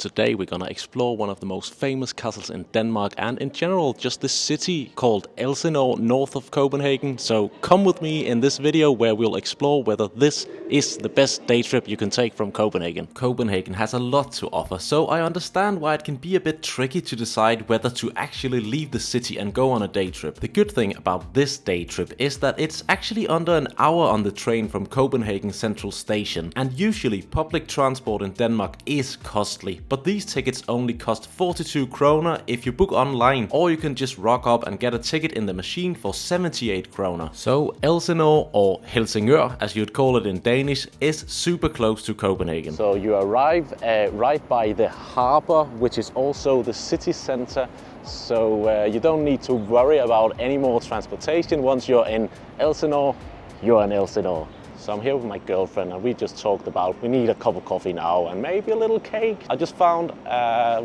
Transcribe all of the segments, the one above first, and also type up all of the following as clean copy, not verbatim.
Today we're gonna explore one of the most famous castles in Denmark and in general just this city called Elsinore north of Copenhagen. So come with me in this video where we'll explore whether this is the best day trip you can take from Copenhagen. Copenhagen has a lot to offer, so I understand why it can be a bit tricky to decide whether to actually leave the city and go on a day trip. The good thing about this day trip is that it's actually under an hour on the train from Copenhagen Central Station, and usually public transport in Denmark is costly. But these tickets only cost 42 kroner if you book online, or you can just rock up and get a ticket in the machine for 78 kroner. So Elsinore, or Helsingør as you'd call it in Danish, is super close to Copenhagen. So you arrive right by the harbor, which is also the city center. So you don't need to worry about any more transportation. Once you're in Elsinore, you're in Elsinore. So I'm here with my girlfriend and we just talked about we need a cup of coffee now and maybe a little cake. I just found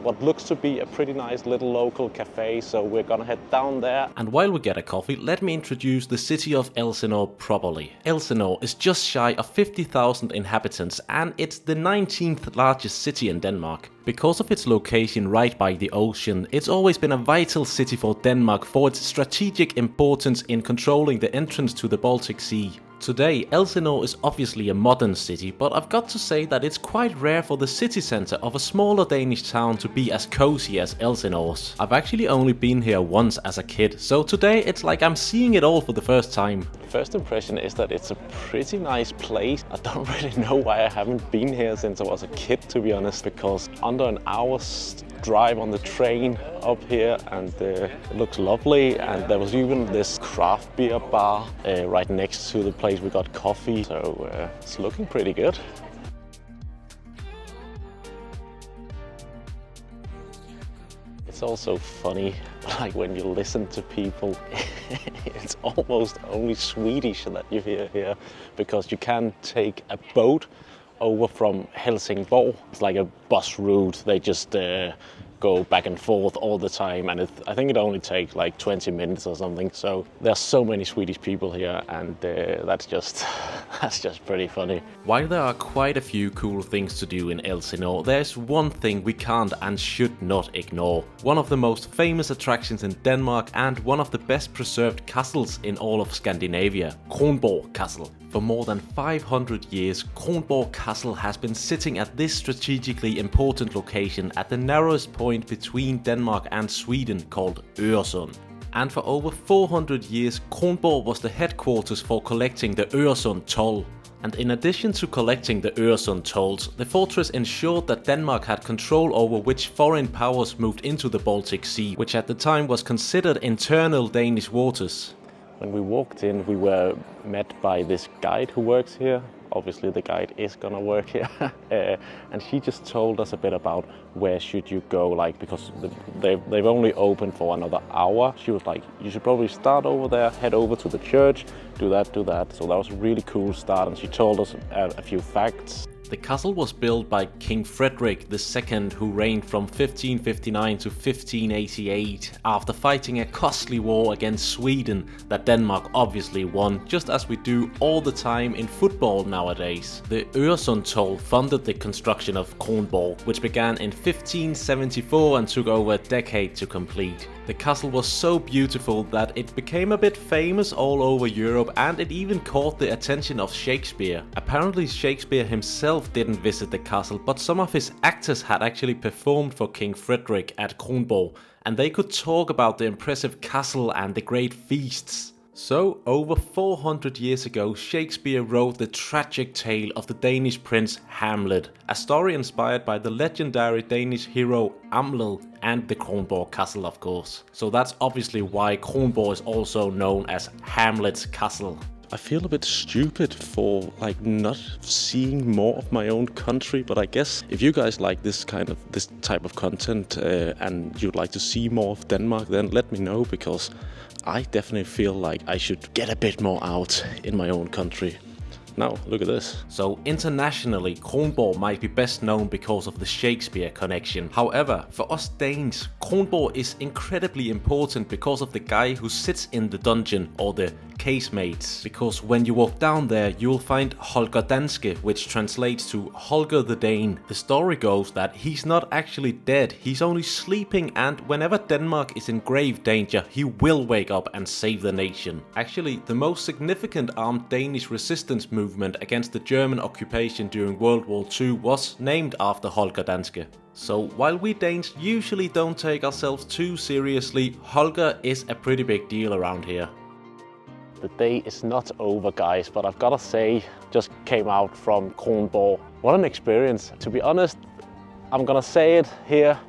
what looks to be a pretty nice little local cafe, so we're gonna head down there. And while we get a coffee, let me introduce the city of Elsinore properly. Elsinore is just shy of 50,000 inhabitants and it's the 19th largest city in Denmark. Because of its location right by the ocean, it's always been a vital city for Denmark for its strategic importance in controlling the entrance to the Baltic Sea. Today, Elsinore is obviously a modern city, but I've got to say that it's quite rare for the city centre of a smaller Danish town to be as cozy as Elsinore's. I've actually only been here once as a kid, so today it's like I'm seeing it all for the first time. First impression is that it's a pretty nice place. I don't really know why I haven't been here since I was a kid, to be honest, because under an hour's drive on the train up here, and it looks lovely, and there was even this craft beer bar right next to the place we got coffee, so it's looking pretty good. It's also funny, like when you listen to people, it's almost only Swedish that you hear here, because you can take a boat over from Helsingborg. It's like a bus route. They just go back and forth all the time, and I think it only takes like 20 minutes or something. So there's so many Swedish people here, and that's just pretty funny. While there are quite a few cool things to do in Elsinore, there's one thing we can't and should not ignore. One of the most famous attractions in Denmark and one of the best preserved castles in all of Scandinavia, Kronborg Castle. For more than 500 years, Kronborg Castle has been sitting at this strategically important location at the narrowest point between Denmark and Sweden, called Øresund. And for over 400 years, Kronborg was the headquarters for collecting the Øresund toll. And in addition to collecting the Øresund tolls, the fortress ensured that Denmark had control over which foreign powers moved into the Baltic Sea, which at the time was considered internal Danish waters. When we walked in, we were met by this guide who works here. Obviously the guide is gonna work here. And she just told us a bit about where should you go, like, because they've only opened for another hour. She was like, you should probably start over there, head over to the church, do that. So that was a really cool start, and she told us a few facts. The castle was built by King Frederik II, who reigned from 1559 to 1588 after fighting a costly war against Sweden that Denmark obviously won, just as we do all the time in football nowadays. The Øresund toll funded the construction of Kronborg, which began in 1574 and took over a decade to complete. The castle was so beautiful that it became a bit famous all over Europe, and it even caught the attention of Shakespeare. Apparently Shakespeare himself didn't visit the castle, but some of his actors had actually performed for King Frederik at Kronborg, and they could talk about the impressive castle and the great feasts. So, over 400 years ago, Shakespeare wrote the tragic tale of the Danish prince Hamlet, a story inspired by the legendary Danish hero Hamlet and the Kronborg Castle, of course. So that's obviously why Kronborg is also known as Hamlet's Castle. I feel a bit stupid for not seeing more of my own country, but I guess if you guys like this type of content and you'd like to see more of Denmark, then let me know, because I definitely feel like I should get a bit more out in my own country. now look at this. So internationally, Kronborg might be best known because of the Shakespeare connection. However, for us Danes, Kronborg is incredibly important because of the guy who sits in the dungeon, or the casemates. Because when you walk down there, you'll find Holger Danske, which translates to Holger the Dane. The story goes that he's not actually dead, he's only sleeping, and whenever Denmark is in grave danger, he will wake up and save the nation. Actually, the most significant armed Danish resistance movement against the German occupation during World War II was named after Holger Danske. So while we Danes usually don't take ourselves too seriously, Holger is a pretty big deal around here. The day is not over, guys, but I've gotta say, just came out from Kronborg. What an experience. To be honest, I'm gonna say it here.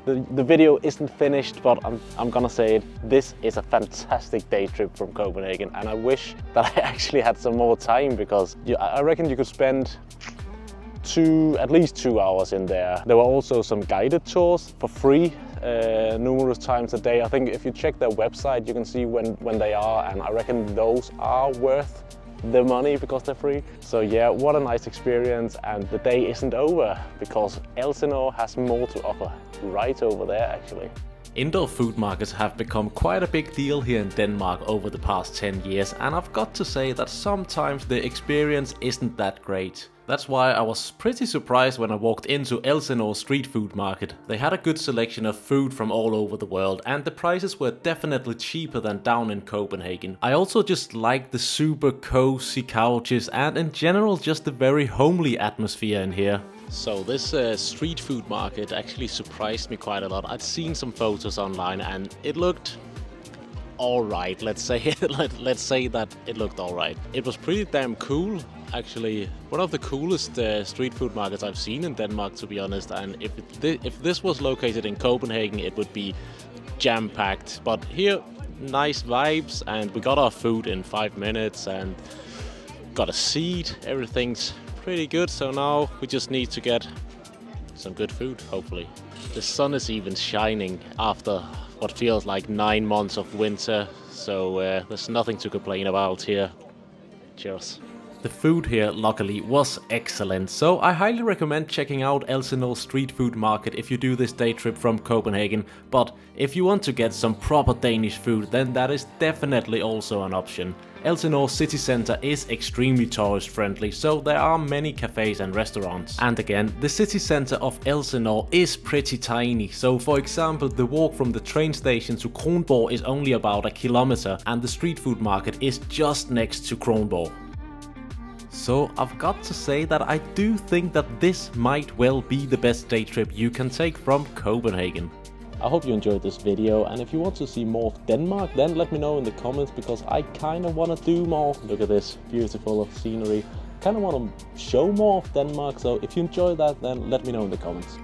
The video isn't finished, but I'm gonna say it. This is a fantastic day trip from Copenhagen, and I wish that I actually had some more time, because I reckon you could spend at least 2 hours in there. There were also some guided tours for free numerous times a day. I think if you check their website, you can see when they are, and I reckon those are worth the money because they're free. So yeah, what a nice experience, and the day isn't over because Elsinore has more to offer right over there actually. Indoor food markets have become quite a big deal here in Denmark over the past 10 years, and I've got to say that sometimes the experience isn't that great. That's why I was pretty surprised when I walked into Elsinore street food market. They had a good selection of food from all over the world, and the prices were definitely cheaper than down in Copenhagen. I also just liked the super cozy couches and in general just the very homely atmosphere in here. So this street food market actually surprised me quite a lot. I'd seen some photos online and it looked alright, let's say. Let's say that it looked alright. It was pretty damn cool. Actually, one of the coolest street food markets I've seen in Denmark, to be honest. And if this was located in Copenhagen, it would be jam-packed. But here, nice vibes, and we got our food in 5 minutes and got a seat. Everything's pretty good. So now we just need to get some good food, hopefully. The sun is even shining after what feels like 9 months of winter. So there's nothing to complain about here. Cheers. The food here, luckily, was excellent, so I highly recommend checking out Elsinore Street Food Market if you do this day trip from Copenhagen. But if you want to get some proper Danish food, then that is definitely also an option. Elsinore city centre is extremely tourist friendly, so there are many cafes and restaurants. And again, the city centre of Elsinore is pretty tiny, so for example, the walk from the train station to Kronborg is only about 1 kilometer, and the street food market is just next to Kronborg. So I've got to say that I do think that this might well be the best day trip you can take from Copenhagen. I hope you enjoyed this video, and if you want to see more of Denmark, then let me know in the comments, because I kind of want to do more. Look at this beautiful scenery. Kind of want to show more of Denmark, so if you enjoy that, then let me know in the comments.